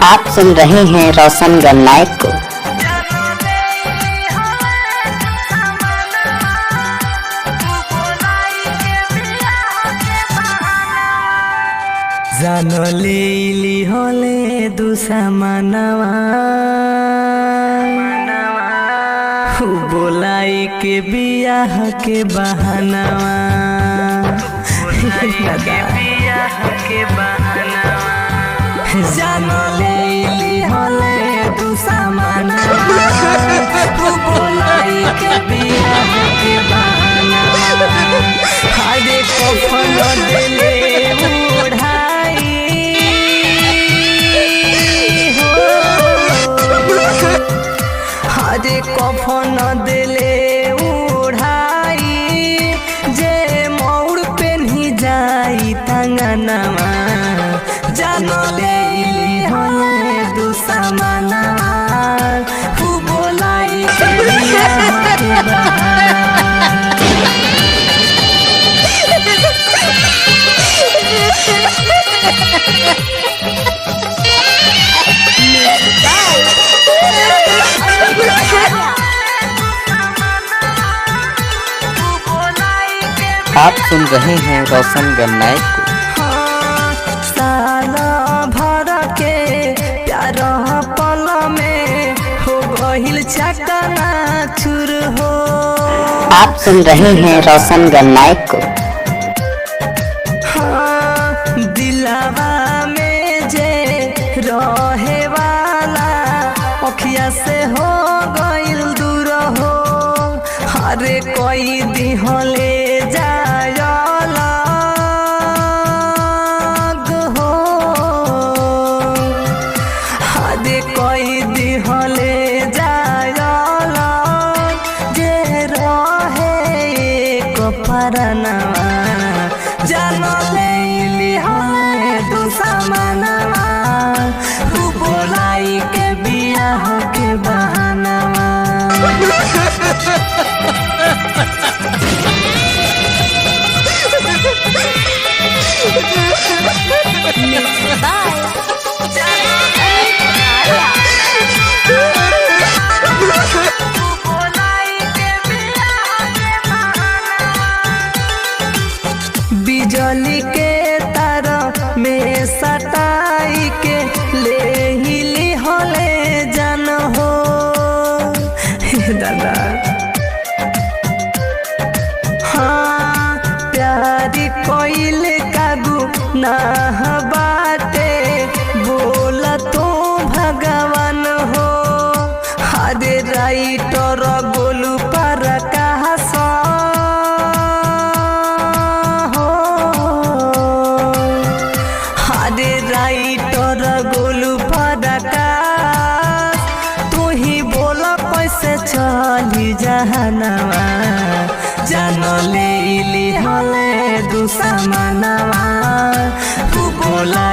आप सुन रहे हैं रोशन गन्नायक को। जानो लेली होले दूसरा मनवा बोलाई के बियाह के बहानवा जानो लेली होले दूसरा मनवा बोलाई के बियाह के बहानवा हरे कफन दिले हरे कफन दिले उड़ाई जे मौड़ पेन्ही जाई तंगनवा जानो लेली होले दुश्मनवा बोलाई के बियाह के बहाना। आप सुन रहे हैं रोशन गन्नायक को। साला भर के प्यार पल में हो गहिल चकना चूर हो। आप सुन रहे हैं रोशन गन्नायक को। दिलवा में जे रहे वाला अखिया से हो गइल दूर हो हरे कोई दिहले कोई दिहले जायल जे रहे एक परनवा जानो लेली होले दुश्मनवा बोलाई के बियाह के बहानवा। बिजली के तार में सटाई के ले हिली होले जन हो दादा। हाँ प्यारी कोइल कागू ना बाटे बोल तो भगवान हो हरे राइटर गोलू पर राइटर गोलू फड़का तू ही बोल कैसे चली जहनवा जानो लेली होले दुश्मनवा बोला